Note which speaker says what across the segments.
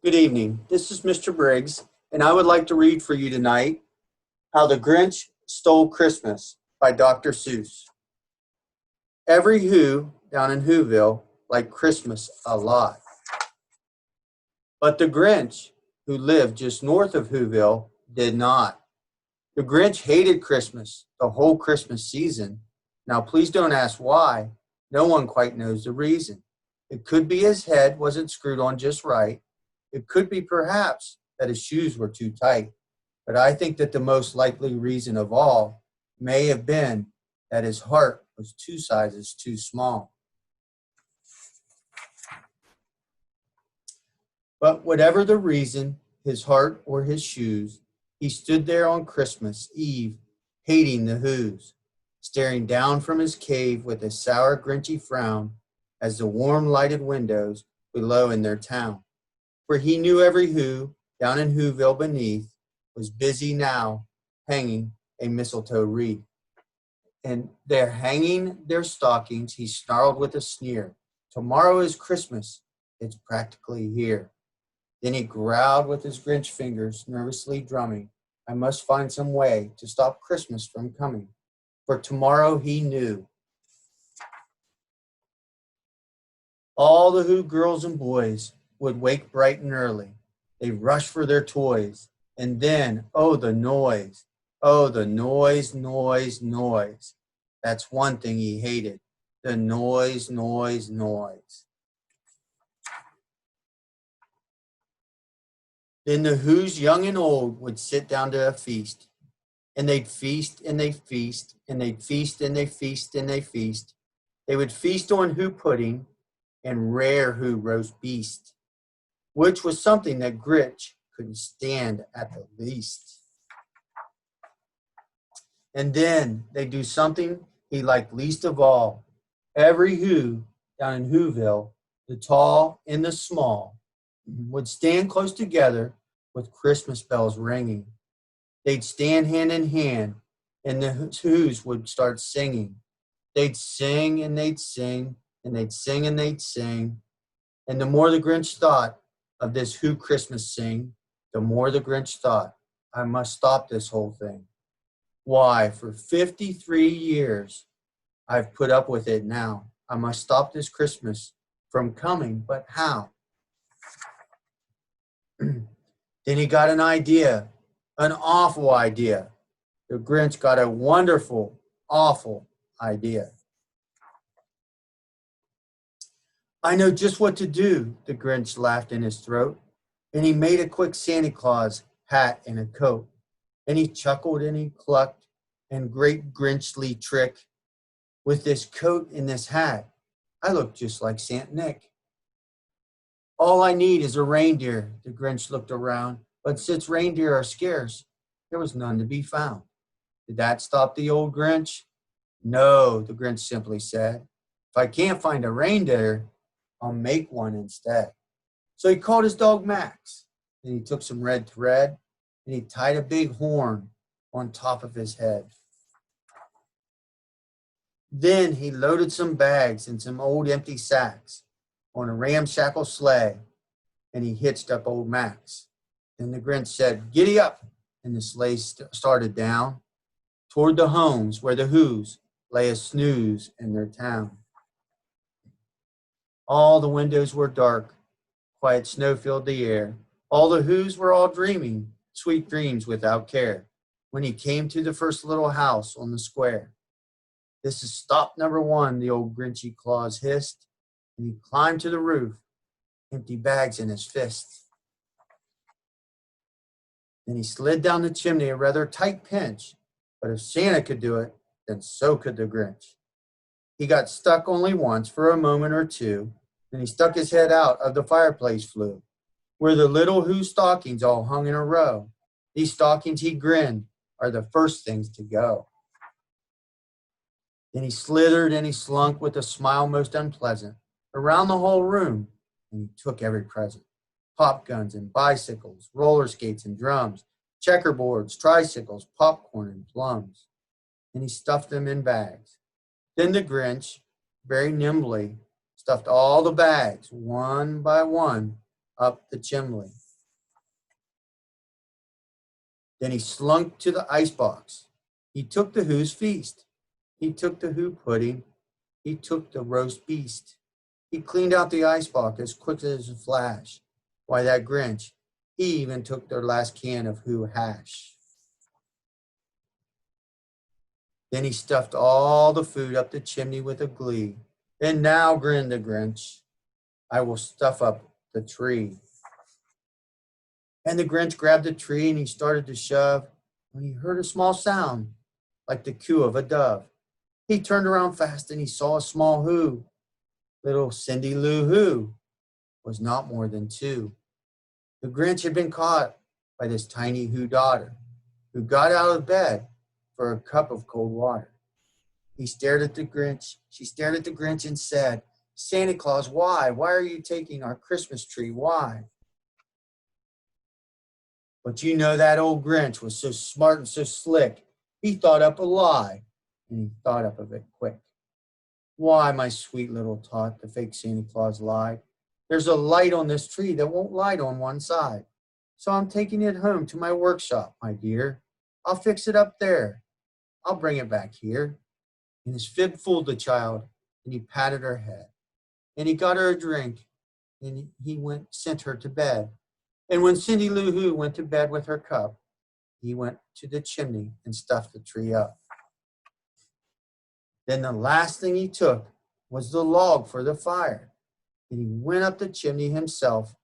Speaker 1: Good evening. This is Mr. Briggs, and I would like to read for you tonight How the Grinch Stole Christmas by Dr. Seuss. Every Who down in Whoville liked Christmas a lot. But the Grinch, who lived just north of Whoville, did not. The Grinch hated Christmas the whole Christmas season. Now, please don't ask why. No one quite knows the reason. It could be his head wasn't screwed on just right. It could be perhaps that his shoes were too tight. But I think that the most likely reason of all may have been that his heart was two sizes too small. But whatever the reason, his heart or his shoes, he stood there on Christmas Eve, hating the Whos, staring down from his cave with a sour, grinchy frown as the warm lighted windows below in their town. For he knew every Who down in Whoville beneath was busy now hanging a mistletoe wreath. And they're hanging their stockings, he snarled with a sneer. Tomorrow is Christmas, it's practically here. Then he growled with his Grinch fingers, nervously drumming. I must find some way to stop Christmas from coming. For tomorrow he knew. All the Who girls and boys would wake bright and early. They'd rush for their toys. And then, oh, the noise. Oh, the noise, noise, noise. That's one thing he hated. The noise, noise, noise. Then the Who's young and old would sit down to a feast. And they'd feast and they'd feast and they'd feast and they'd feast and they'd feast. They would feast on Who pudding and rare Who roast beast, which was something that Grinch couldn't stand at the least. And then they do something he liked least of all. Every Who down in Whoville, the tall and the small, would stand close together with Christmas bells ringing. They'd stand hand in hand, and the Whos would start singing. They'd sing and they'd sing, and they'd sing and they'd sing. And the more the Grinch thought of this Who Christmas sing, the more the Grinch thought, I must stop this whole thing. Why, for 53 years, I've put up with it now. I must stop this Christmas from coming, but how? Then he got an idea, an awful idea. The Grinch got a wonderful, awful idea. I know just what to do, the Grinch laughed in his throat. And he made a quick Santa Claus hat and a coat. And he chuckled and he clucked, and great Grinchly trick. With this coat and this hat, I look just like Saint Nick. All I need is a reindeer, the Grinch looked around. But since reindeer are scarce, there was none to be found. Did that stop the old Grinch? No, the Grinch simply said. If I can't find a reindeer, I'll make one instead. So he called his dog Max, and he took some red thread, and he tied a big horn on top of his head. Then he loaded some bags and some old empty sacks on a ramshackle sleigh, and he hitched up old Max. Then the Grinch said, giddy up, and the sleigh started down toward the homes where the Whos lay a snooze in their town. All the windows were dark, quiet snow filled the air. All the Whos were all dreaming, sweet dreams without care, when he came to the first little house on the square. This is stop number one, the old Grinchy Claus hissed, and he climbed to the roof, empty bags in his fist. Then he slid down the chimney, a rather tight pinch, but if Santa could do it, then so could the Grinch. He got stuck only once for a moment or two, then he stuck his head out of the fireplace flue, where the little Who stockings all hung in a row. These stockings, he grinned, are the first things to go. Then he slithered and he slunk with a smile most unpleasant around the whole room, and he took every present. Pop guns and bicycles, roller skates and drums, checkerboards, tricycles, popcorn and plums. And he stuffed them in bags. Then the Grinch, very nimbly, stuffed all the bags, one by one, up the chimney. Then he slunk to the icebox. He took the Who's feast. He took the Who pudding. He took the roast beast. He cleaned out the icebox as quick as a flash. Why, that Grinch, he even took their last can of Who hash. Then he stuffed all the food up the chimney with a glee. And now, grinned the Grinch, I will stuff up the tree. And the Grinch grabbed the tree and he started to shove when he heard a small sound like the coo of a dove. He turned around fast and he saw a small Who. Little Cindy Lou Who was not more than 2. The Grinch had been caught by this tiny Who daughter who got out of bed for a cup of cold water. He stared at the Grinch. She stared at the Grinch and said, Santa Claus, why? Why are you taking our Christmas tree? Why? But you know that old Grinch was so smart and so slick, he thought up a lie, and he thought up of it quick. Why, my sweet little tot, the fake Santa Claus lied. There's a light on this tree that won't light on one side. So I'm taking it home to my workshop, my dear. I'll fix it up there. I'll bring it back here. And his fib fooled the child, and he patted her head. And he got her a drink, and he sent her to bed. And when Cindy Lou Who went to bed with her cup, he went to the chimney and stuffed the tree up. Then the last thing he took was the log for the fire. And he went up the chimney himself,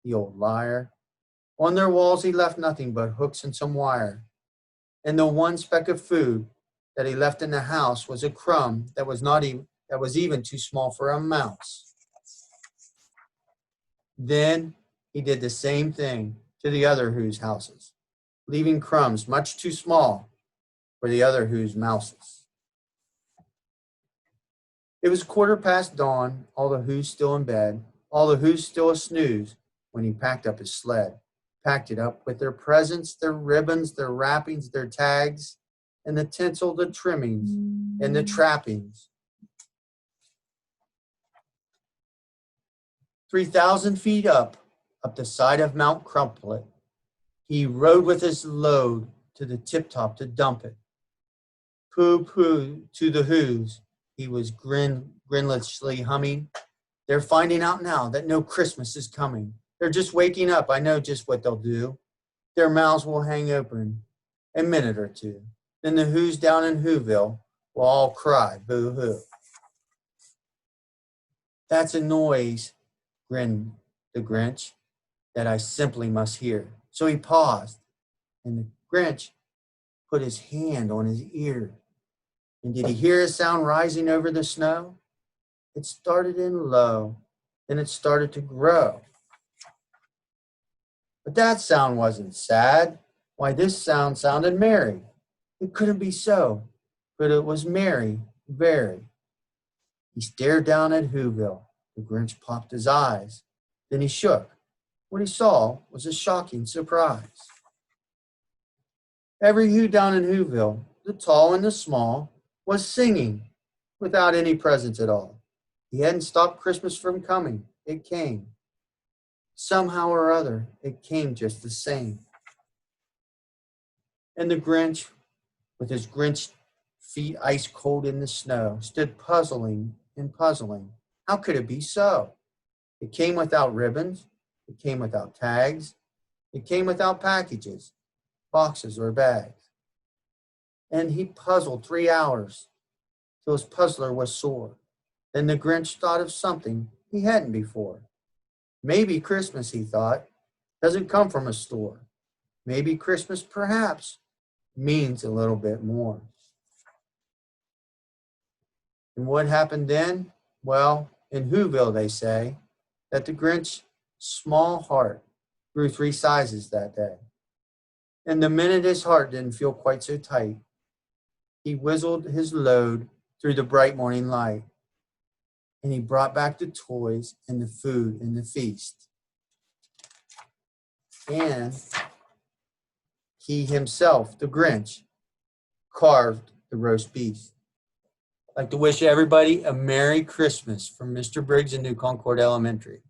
Speaker 1: the old liar. On their walls he left nothing but hooks and some wire. And the one speck of food that he left in the house was a crumb that was even too small for a mouse. Then he did the same thing to the other Who's houses, leaving crumbs much too small for the other Who's mouses. It was 15:15 dawn, all the Who's still in bed, all the Who's still a snooze, when he packed up his sled, packed it up with their presents, their ribbons, their wrappings, their tags, and the tinsel, the trimmings, and the trappings. 3,000 feet up the side of Mount Crumplet, he rode with his load to the tip-top to dump it. Pooh, pooh, to the Who's, he was grinlessly humming. They're finding out now that no Christmas is coming. They're just waking up. I know just what they'll do. Their mouths will hang open a minute or two. Then the Who's down in Whoville will all cry, boo-hoo. That's a noise, grinned the Grinch, that I simply must hear. So he paused, and the Grinch put his hand on his ear. And did he hear a sound rising over the snow? It started in low, then it started to grow. But that sound wasn't sad. Why, this sound sounded merry. It couldn't be so, but it was merry, very. He stared down at Whoville. The Grinch popped his eyes. Then he shook. What he saw was a shocking surprise. Every Who down in Whoville, the tall and the small, was singing without any presents at all. He hadn't stopped Christmas from coming. It came. Somehow or other, it came just the same. And the Grinch, with his Grinch feet ice cold in the snow, stood puzzling and puzzling. How could it be so? It came without ribbons. It came without tags. It came without packages, boxes, or bags. And he puzzled 3 hours till his puzzler was sore. Then the Grinch thought of something he hadn't before. Maybe Christmas, he thought, doesn't come from a store. Maybe Christmas, perhaps, means a little bit more. And what happened then? Well, in Whoville, they say that the Grinch's small heart grew 3 sizes that day. And the minute his heart didn't feel quite so tight, he whizzled his load through the bright morning light. And he brought back the toys and the food and the feast. And he himself, the Grinch, carved the roast beast. I'd like to wish everybody a Merry Christmas from Mr. Briggs in New Concord Elementary.